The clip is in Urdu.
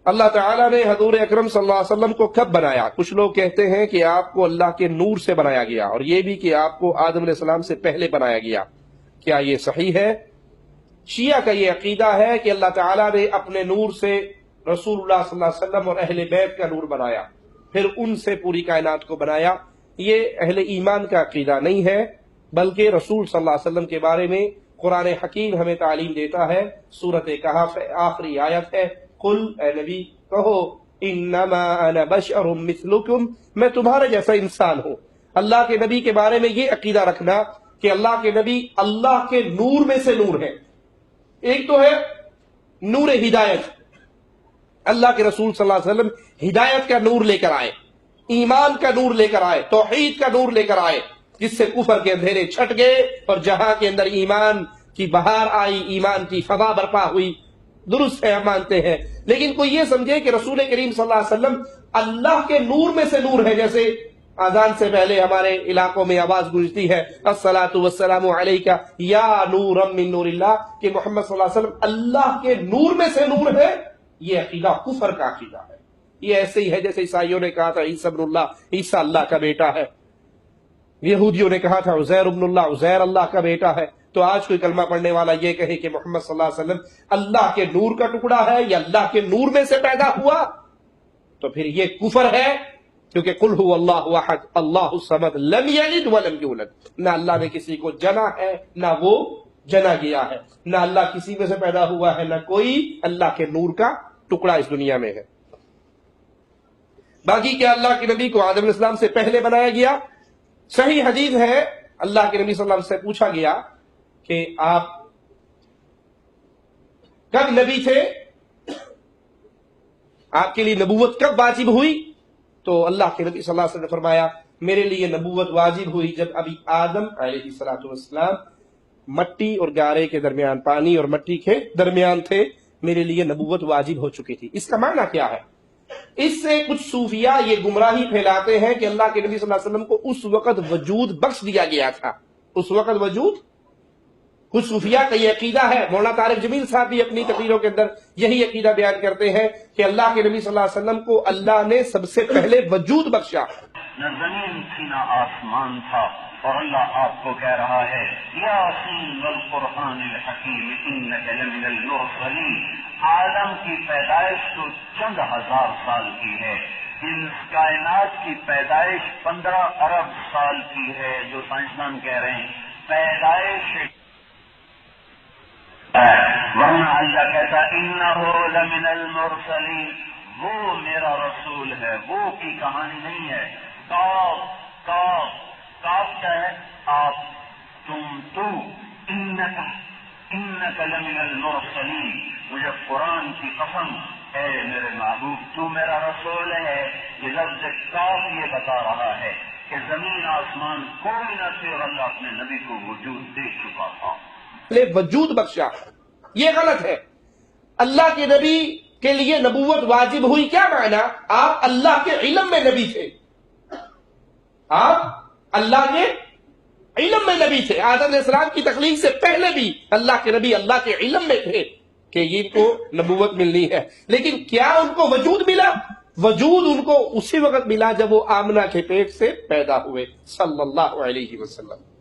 اللہ تعالیٰ نے حضور اکرم صلی اللہ علیہ وسلم کو کب بنایا؟ کچھ لوگ کہتے ہیں کہ آپ کو اللہ کے نور سے بنایا گیا، اور یہ بھی کہ آپ کو آدم علیہ السلام سے پہلے بنایا گیا۔ کیا یہ صحیح ہے؟ شیعہ کا یہ عقیدہ ہے کہ اللہ تعالیٰ نے اپنے نور سے رسول اللہ صلی اللہ علیہ وسلم اور اہل بیت کا نور بنایا، پھر ان سے پوری کائنات کو بنایا۔ یہ اہل ایمان کا عقیدہ نہیں ہے، بلکہ رسول صلی اللہ علیہ وسلم کے بارے میں قرآن حکیم ہمیں تعلیم دیتا ہے۔ سورۃ کہف آخری آیت ہے، قل اے نبی کہو انما انا بشر مثلکم، میں تمہارے جیسا انسان ہوں۔ اللہ کے نبی کے بارے میں یہ عقیدہ رکھنا کہ اللہ کے نبی اللہ کے نور میں سے نور ہے۔ ایک تو ہے نور ہدایت، اللہ کے رسول صلی اللہ علیہ وسلم ہدایت کا نور لے کر آئے، ایمان کا نور لے کر آئے، توحید کا نور لے کر آئے، جس سے کفر کے اندھیرے چھٹ گئے اور جہاں کے اندر ایمان کی بہار آئی، ایمان کی فضا برپا ہوئی۔ درست ہے، ہم مانتے ہیں، لیکن کوئی یہ سمجھے کہ رسول کریم صلی اللہ علیہ وسلم اللہ کے نور میں سے نور ہے، جیسے اذان سے پہلے ہمارے علاقوں میں آواز گونجتی ہے الصلاۃ والسلام علیک یا نورا من نور اللہ، کہ محمد صلی اللہ علیہ وسلم اللہ کے نور میں سے نور ہے۔ یہ عقیدہ کفر کا عقیدہ ہے۔ یہ ایسے ہی ہے جیسے عیسائیوں نے کہا تھا عیسی ابن اللہ، عیسیٰ اللہ کا بیٹا ہے، یہودیوں نے کہا تھا عزیر ابن اللہ، عزیر اللہ کا بیٹا ہے۔ تو آج کوئی کلمہ پڑھنے والا یہ کہے کہ محمد صلی اللہ علیہ وسلم اللہ کے نور کا ٹکڑا ہے یا اللہ کے نور میں سے پیدا ہوا، تو پھر یہ کفر ہے، کیونکہ قل هو اللہ احد اللہ الصمد لم یلد ولم یولد، نہ اللہ نے کسی کو جنا ہے نہ وہ جنا گیا ہے، نہ اللہ کسی میں سے پیدا ہوا ہے، نہ کوئی اللہ کے نور کا ٹکڑا اس دنیا میں ہے۔ باقی کیا اللہ کے نبی کو آدم علیہ السلام سے پہلے بنایا گیا؟ صحیح حدیث ہے، اللہ کے نبی صلی اللہ علیہ وسلم سے پوچھا گیا کہ آپ کب نبی تھے، آپ کے لیے نبوت کب واجب ہوئی؟ تو اللہ کے نبی صلی اللہ علیہ وسلم نے فرمایا میرے لیے نبوت واجب ہوئی جب ابھی آدم علیہ السلام مٹی اور گارے کے درمیان، پانی اور مٹی کے درمیان تھے، میرے لیے نبوت واجب ہو چکی تھی۔ اس کا معنی کیا ہے؟ اس سے کچھ صوفیاء یہ گمراہی پھیلاتے ہیں کہ اللہ کے نبی صلی اللہ علیہ وسلم کو اس وقت وجود بخش دیا گیا تھا، اس وقت وجود۔ کچھ صوفیاء کا یہ عقیدہ ہے، مولانا طارق جمیل صاحب بھی اپنی تقریروں کے اندر یہی عقیدہ بیان کرتے ہیں کہ اللہ کے نبی صلی اللہ علیہ وسلم کو اللہ نے سب سے پہلے وجود بخشا۔ نہ زمین تھی نہ آسمان تھا، اور اللہ آپ کو کہہ رہا ہے یاسین والقرآن الحکیم انک لمن المرسلین۔ عالم کی پیدائش تو چند ہزار سال کی ہے، اس کائنات کی پیدائش 15 ارب سال کی ہے، جو سائنسدان کہہ رہے ہیں پیدائش، ورنہ اللہ کہتا انہ لمن المرسلین، وہ میرا رسول ہے، وہ کی کہانی نہیں ہے۔ کاف کاف کاف کیا ہے؟ آپ، تم، تو، انک لمن المرسلین۔ مجھے قرآن کی قسم، اے میرے محبوب تو میرا رسول ہے۔ یہ لفظ کاف یہ بتا رہا ہے کہ زمین آسمان کوئی نہ تھے اور اللہ اپنے نبی کو وجود دے چکا تھا، وجود بخشا۔ یہ غلط ہے۔ اللہ کے نبی کے لیے نبوت واجب ہوئی، کیا معنی؟ آپ اللہ کے علم میں نبی تھے، آپ اللہ کے علم میں نبی تھے۔ آدم علیہ السلام کی تخلیق سے پہلے بھی اللہ کے نبی اللہ کے علم میں تھے کہ ان کو نبوت ملنی ہے، لیکن کیا ان کو وجود ملا؟ وجود ان کو اسی وقت ملا جب وہ آمنہ کے پیٹ سے پیدا ہوئے صلی اللہ علیہ وسلم۔